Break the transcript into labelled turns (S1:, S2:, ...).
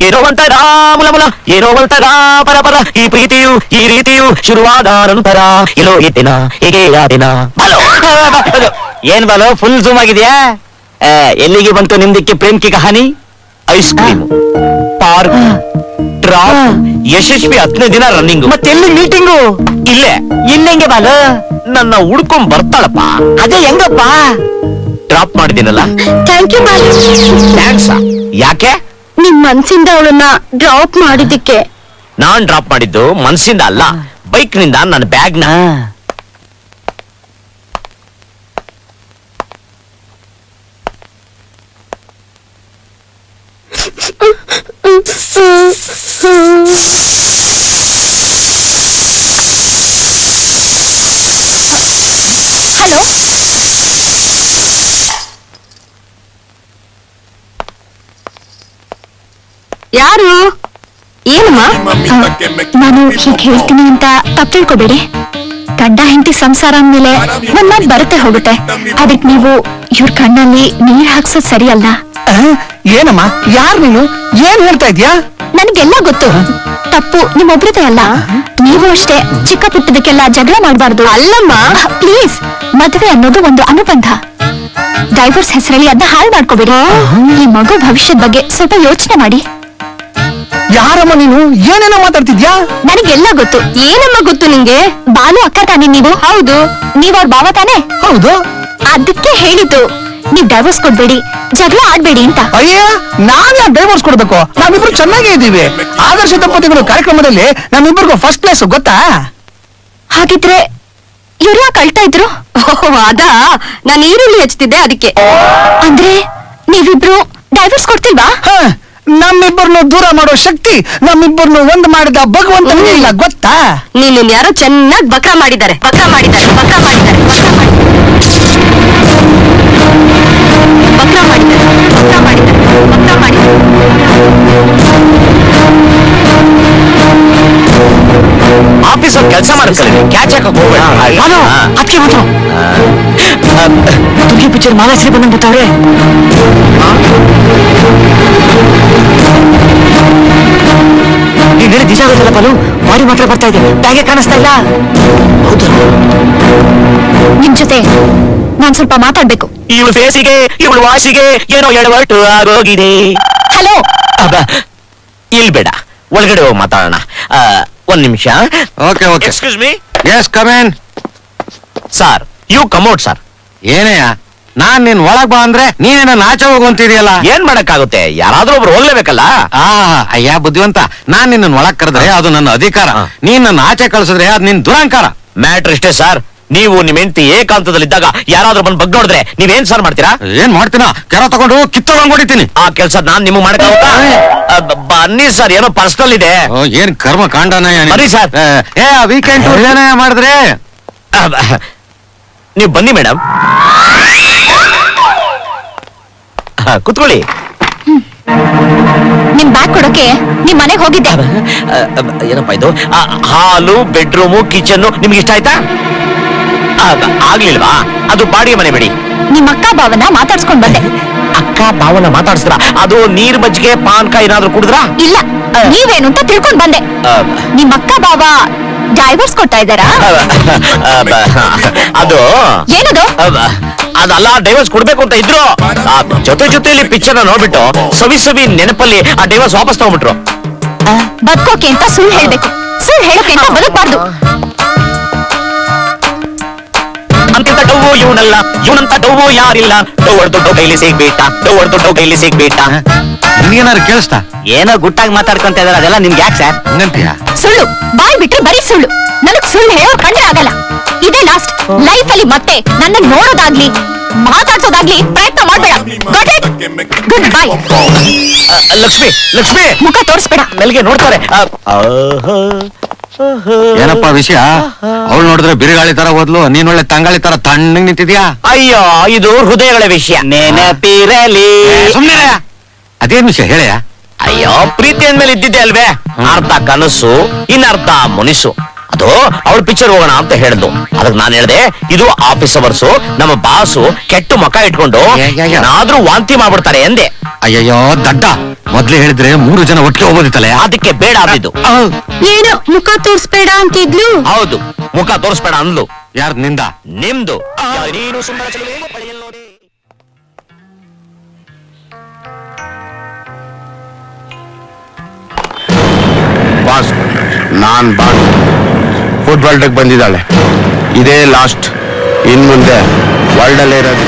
S1: ಏನೋ ಒಂಥರ ಮುಲ ಮುಲ, ಏನೋ ಒಂಥರ ಪರ ಪರ, ಈ ಪ್ರೀತಿಯು ಈ ರೀತಿಯು ಶುರುವಾದ ನಂತರ ಎಲ್ಲೋ ಇದ್ದಿನ ಹೇಗೆ ಯಾದಿನ. ಏನ್ ಬಾಲು ಫುಲ್ ಜೂಮ್ ಆಗಿದ್ಯಾ? ಎಲ್ಲಿಗೆ ಬಂತು ನಿಮ್ದಕ್ಕೆ ಪ್ರೇಮ್ ಕಿ ಕಹಾನಿ? ಐಸ್ ಕ್ರೀಮ್, ಪಾರ್ಕ್, ಡ್ರಾಪ್, ಯಶಸ್ವಿ 15 ದಿನ ರನ್ನಿಂಗ್. ಮತ್ತೆಲ್ಲಿ ಮೀಟಿಂಗು? ಇಲ್ಲೇ. ಇಲ್ಲೆಂಗೆ ಬಾಲು? ನನ್ನ ಹುಡ್ಕೊಂಡ್ ಬರ್ತಾಳಪ್ಪ. ಅದೇ ಹೆಂಗಪ್ಪ? ಡ್ರಾಪ್ ಮಾಡಿದ್ದೀನಲ್ಲ.
S2: Thank you Balu.
S1: ಥ್ಯಾಂಕ್ಸ್. ಯಾಕೆ?
S2: ನಿಮ್ ಮನ್ಸಿಂದ ಅವಳನ್ನ ಡ್ರಾಪ್ ಮಾಡಿದ್ದಕ್ಕೆ.
S1: ನಾನ್ ಡ್ರಾಪ್ ಮಾಡಿದ್ದು ಮನ್ಸಿಂದ ಅಲ್ಲ, ಬೈಕ್ ನಿಂದ ನನ್ನ ಬ್ಯಾಗ್ ನ.
S2: ಹಲೋ, ಯಾರು? ಏನಮ್ಮ? ನಾನು ಹೀಗೆ ಹೇಳ್ತೀನಿ ಅಂತ ತಪ್ಪು ತಿಳ್ಕೊಬೇಡಿ. ಗಂಡ ಹೆಂಡತಿ ಸಂಸಾರ ಅಂದ್ಮೇಲೆ ಒಂದ್ ಮಾತು ಬರುತ್ತೆ ಹೋಗುತ್ತೆ. ಅದಕ್ಕೆ ನೀವು ಇವ್ರ ಕಣ್ಣಲ್ಲಿ ನೀರ್ ಹಾಕ್ಸೋದ್ ಸರಿ ಅಲ್ಲ.
S3: ಏನಮ್ಮ, ಯಾರು ನೀನು? ಏನ್ ಹೇಳ್ತಾ ಇದ್ಯಾ?
S2: ನನ್ಗೆಲ್ಲ ಗೊತ್ತು. ತಪ್ಪು ನಿಮ್ಮೊಬ್ರದೇ ಅಲ್ಲ. ನೀವು ಅಷ್ಟೇ ಚಿಕ್ಕ ಪುಟ್ಟದಕ್ಕೆಲ್ಲ ಜಗಳ ಮಾಡಬಾರ್ದು. ಅಲ್ಲಮ್ಮ, ಪ್ಲೀಸ್. ಮದುವೆ ಅನ್ನೋದು ಒಂದು ಅನುಬಂಧ. ಡೈವರ್ಸ್ ಹೆಸರಲ್ಲಿ ಅದನ್ನ ಹಾಳು ಮಾಡ್ಕೋಬೇಡಿ. ಈ ಮಗು ಭವಿಷ್ಯದ ಬಗ್ಗೆ ಸ್ವಲ್ಪ ಯೋಚನೆ ಮಾಡಿ.
S3: ಯಾರಮ್ಮ ನೀನು? ಏನೇನೋ ಮಾತಾಡ್ತಿದ್ಯಾ?
S2: ನನಗೆಲ್ಲ ಗೊತ್ತು. ಏನಮ್ಮ ಗೊತ್ತು ನಿಂಗೆ? ಬಾಲು ಅಕ್ಕ ತಾನೆ ನೀವು? ಹೌದು. ನೀವ್ ಅವ್ರ ಭಾವ ತಾನೆ?
S3: ಹೌದು.
S2: ಅದಕ್ಕೆ ಹೇಳಿದ್ದು ನೀವ್ ಡೈವರ್ಸ್ ಕೊಡ್ಬೇಡಿ, ಜಗಳ ಆಡ್ಬೇಡಿ ಅಂತ.
S3: ಅಯ್ಯ, ನಾನ್ ಯಾಕೆ ಡೈವರ್ಸ್ ಕೊಡ್ಬೇಕು? ನಾವಿಬ್ರು ಚೆನ್ನಾಗೇ ಇದ್ದೀವಿ. ಆದರ್ಶ ದಂಪತಿಗಳು ಕಾರ್ಯಕ್ರಮದಲ್ಲಿ ನಮ್ಮಿಬ್ಬರಿಗೂ ಫಸ್ಟ್ ಪ್ಲೇಸ್ ಗೊತ್ತಾ?
S2: ಹಾಗಿದ್ರೆ ಇವ್ರು ಯಾಕೆ ಅಳ್ತಾ ಇದ್ರು? ಅದಾ, ನಾನು ಈರುಳ್ಳಿ ಹಚ್ತಿದ್ದೆ ಅದಕ್ಕೆ. ಅಂದ್ರೆ ನೀವಿಬ್ರು ಡೈವರ್ಸ್ ಕೊಡ್ತಿಲ್ವಾ?
S3: ನಮ್ಮಿಬ್ಬರನ್ನು ದೂರ ಮಾಡೋ ಶಕ್ತಿ ನಮ್ಮಿಬ್ಬರನ್ನು ಒಂದು ಮಾಡಿದ ಭಗವಂತನಿಗೆ ಇಲ್ಲ ಗೊತ್ತಾ?
S2: ನೀನು ಯಾರೋ ಚೆನ್ನಾಗಿ ಬಕ್ರ ಮಾಡಿದ್ದಾರೆ.
S1: ಆಫೀಸಲ್ಲಿ ಕೆಲಸ ಮಾಡ್ಕೊಳ್ಳಿ, ಕ್ಯಾಚ್ ಹಾಕಕ್ ಹೋಗ್ಬೇಡ.
S3: ಅದಕ್ಕೆ ಮಾತ್ರ ತುರ್ಗಿ ಪಿಕ್ಚರ್ ಮಾಲಾಶ್ರೀ ಬಂದಂಗ್ ಗೊತ್ತವ್ರೆ. ನೀನ್ ಹೇಳಿ ದಿಶಾ ಗೊತ್ತಲ್ಲ ಬಾಲು, ಬಾಡಿ ಮಾತ್ರ ಬರ್ತಾ ಇದೆ, ಬ್ಯಾಗೆ ಕಾಣಿಸ್ತಾ ಇಲ್ಲ. ಹೌದು,
S2: ನಿಮ್ ಜೊತೆ ನಾನ್ ಸ್ವಲ್ಪ ಮಾತಾಡ್ಬೇಕು.
S1: ಇವಳು ಫೇಸಿಗೆ ಇವಳು ವಾಸಿಗೆ ಏನೋ ಎಡವಟ್ಟು ಆಗೋಗಿದೆ.
S2: ಹಲೋ,
S1: ಇಲ್ಲಿ ಬೇಡ, ಒಳಗಡೆ ಹೋಗಿ ಮಾತಾಡೋಣ. ಒಂದ್ ನಿಮಿಷ.
S4: Okay okay.
S1: Excuse me.
S4: Yes come in.
S1: Sir, you come out sir.
S4: ಏನಯ್ಯ, ನಾನ್ ನಿನ್ ಒಳಗ್ ಬಾ ಅಂದ್ರೆ ನೀನೇನ ನಾಚ ಹೋಗುವಂತಿದೆಯಲ್ಲ.
S1: ಏನ್ ಮಾಡಕ್ಕಾಗುತ್ತೆ? ಯಾರಾದ್ರೂ ಒಬ್ರು ಹೋಗ್ಲೇಬೇಕಲ್ಲ.
S4: ಅಯ್ಯ ಬುದ್ಧಿವಂತ, ನಾನ್ ನಿನ್ನ ಒಳಗ್ ಕರೆದ್ರೆ ಅದು ನನ್ನ ಅಧಿಕಾರ, ನೀನ್ ನನ್ನ ಆಚೆ ಕಳ್ಸಿದ್ರೆ ಅದು ನಿನ್ ದುರಂಕಾರ.
S1: ಮ್ಯಾಟ್ರ್ ಇಷ್ಟೇ ಸರ್. ನೀವು ನಿಮ್ ಹೆಂಡತಿ ಏಕಾಂತದಲ್ಲಿದ್ದಾಗ ಯಾರಾದ್ರೂ ಬಂದು ಬಗ್ ನೋಡಿದ್ರೆ ನೀವೇನ್ ಸರ್ ಮಾಡ್ತೀರಾ?
S4: ಏನ್ ಮಾಡ್ತೀನ? ಕೆರ ತಗೊಂಡು ಕಿತ್ತೊಳಗ್ ಹೊಡಿತೀನಿ.
S1: ಆ ಕೆಲ್ಸ ನಾನ್ ನಿಮ್ಗೆ ಮಾಡಕ್ಕಾಗುತ್ತಾ? ಬನ್ನಿ ಸರ್, ಏನೋ ಪರ್ಸನಲ್ ಇದೆ.
S4: ಏನ್ ಕರ್ಮ ಕಾಂಡನಯ್ಯ.
S1: ಬನ್ನಿ ಸರ್.
S4: ವೀಕೆಂಡ್ ಏನಯ್ಯ ಮಾಡಿದ್ರೆ?
S1: ನೀವು ಬನ್ನಿ ಮೇಡಮ್, ಕುತ್ಕೊಳ್ಳಿ.
S2: ನಿಮ್ ಬ್ಯಾಗ್ ಕೊಡೋಕೆ ನಿಮ್ ಮನೆಗೆ ಹೋಗಿದ್ದೆ.
S1: ಏನಪ್ಪಾ ಇದು? ಹಾಲು, ಬೆಡ್ರೂಮು, ಕಿಚನ್ ನಿಮ್ಗೆ ಇಷ್ಟ ಆಯ್ತಾ? ಆಗ್ಲಿಲ್ವಾ? ಅದು ಬಾಡಿಗೆ ಮನೆ ಬಿಡಿ.
S2: ನಿಮ್ ಅಕ್ಕ ಭಾವನ ಮಾತಾಡ್ಸ್ಕೊಂಡ್ ಬಂದೆ.
S1: ಅಕ್ಕ ಭಾವನ ಮಾತಾಡ್ಸ್ರ? ಅದು ನೀರ್ ಮಜ್ಜಿಗೆ ಪಾನ್ಕ ಏನಾದ್ರು ಕುಡಿದ್ರಾ?
S2: ಇಲ್ಲ, ನೀವೇನು ಅಂತ ತಿಳ್ಕೊಂಡ್ ಬಂದೆ. ನಿಮ್ ಅಕ್ಕ ಭಾವ ಡೈವರ್ಸ್ ಕೊಡ್ತಾ ಇದ್ದಾರಾ?
S1: ಅದು
S2: ಏನದು?
S1: ಅದಲ್ಲ, ಡೈವರ್ಸ್ ಕೊಡ್ಬೇಕು ಅಂತ ಇದ್ರು. ಜೊತೆಲಿ ಪಿಕ್ಚರ್ ನೋಡ್ಬಿಟ್ಟು ಸವಿ ನೆನಪಲ್ಲಿ ಆ ಡೈವರ್ಸ್ ವಾಪಸ್ ತಗೊಂಡ್ಬಿಟ್ರು.
S2: ಬದುಕೋಕೆ ಅಂತ ಸುಳ್ಳು ಹೇಳ್ಬೇಕು, ಸುಳ್ಳು ಹೇಳೋಕೆ ಅಂತ ಬದುಕಬಾರ್ದು.
S1: ಅಂತಿಂತ ಡವ್ವು ಇವನಲ್ಲ, ಇವನಂತ ಡವ್ವು ಯಾರಿಲ್ಲ. ಡವ್ವಡ್ದು ಕೈಲಿ ಸಿಗ್ಬೇಟ.
S4: ನಿನ್ಗೇನಾರು ಕೇಳಿಸ್ತಾ?
S1: ಏನೋ ಗುಟ್ಟಾಗಿ ಮಾತಾಡ್ಕೊಂತ ಇದಾರೆ, ಅದೆಲ್ಲ ನಿಮ್ಗೆ ಯಾಕೆ ಸರ್?
S4: ಹಂಗಂತೀಯ?
S2: ಸುಳ್ಳು ಬಾಯ್ ಬಿಟ್ರೆ ಬರೀ ಸುಳ್ಳು. ನನಗ್ ಸುಳ್ಳು ಹೇಳೋ ಕಂಡ್ರೆ ಆಗಲ್ಲ. ಇದೇ ಲಾಸ್ಟ್. ಲೈಫ್ ಅಲ್ಲಿ ಮತ್ತೆ ನನ್ನ ನೋಡೋದಾಗ್ಲಿ ಮಾತಾಡ್ಸೋದಾಗ್ಲಿ ಪ್ರಯತ್ನ ಮಾಡ್ಬೇಡ. Good bye.
S1: ಲಕ್ಷ್ಮಿ
S2: ಮುಖ ತೋರಿಸ್ಬೇಡ.
S1: ಮೆಲ್ಗೆ ನೋಡ್ತಾರೆ.
S4: ಏನಪ್ಪ ವಿಷಯ? ಅವಳು ನೋಡಿದ್ರೆ ಬಿರುಗಾಳಿ ತರ ಓದ್ಲು, ನೀನ್ ಒಳ್ಳೆ ತಂಗಾಳಿ ತರ ತಣ್ಣಗ್ ನಿಂತಿದ್ಯಾ.
S1: ಅಯ್ಯೋ, ಇದು ಹೃದಯಗಳ ವಿಷಯ, ನೆನಪಿರಲಿ.
S4: ಸುಮ್ನೆ ಅದೇನ್ ವಿಷಯ ಹೇಳಯ್ಯ.
S1: ಅಯ್ಯೋ, ಪ್ರೀತಿ ಅಂದ್ಮೇಲೆ ಇದ್ದಿದ್ದೆ ಅಲ್ವೇ? ಅರ್ಧ ಕನಸು, ಇನ್ನರ್ಧ ಮುನಿಸು. ಅದು ಅವಳು ಪಿಕ್ಚರ್ ಹೋಗೋಣ ಅಂತ ಹೇಳಿದ್ದು. ಅದಕ್ಕೆ ನಾನು ಹೇಳ್ದೆ, ಇದು ಆಫೀಸ್ ಅವರ್ಸು, ನಮ್ಮ ಬಾಸು ಕೆಟ್ಟ ಮುಖ ಇಟ್ಕೊಂಡು ಏನಾದ್ರೂ ವಾಂತಿ ಮಾಡ್ಬಿಡ್ತಾರೆ ಎಂದೆ.
S4: ಅಯ್ಯಯ್ಯೋ ದಡ್ಡ, ಮೊದ್ಲೇ ಹೇಳಿದ್ರೆ 3 ಜನ ಒಟ್ಟಿಗೆ ಹೋಗೋದಿತ್ತಲ್ಲ.
S1: ಅದಕ್ಕೆ ಬೇಡ ಅಂದಿದ್ದು.
S2: ಏನೋ ಮುಖ ತೋರ್ಸ್ಬೇಡ ಅಂತಿದ್ಲು.
S1: ಹೌದು, ಮುಖ ತೋರಿಸ್ಬೇಡ ಅಂದ್ಲು.
S4: ಯಾರ್ದು ನಿಂದ?
S1: ನಿಮ್ದು. ನೀನು ಸುಂದರ ಚೆಲುವೆ ಪಡೆಯಲು ನೋಡಿ.
S5: ಬಾಸ್, ನಾನ್ ಬಾಸ್ ಫುಡ್ ವರ್ಲ್ಡ್ ಬಂದಿದ್ದಾಳೆ. ಇದೇ ಲಾಸ್ಟ್. ಇನ್ ಮುಂದೆ ವರ್ಲ್ಡ್ ಅಲ್ಲೇ ಇರೋದು.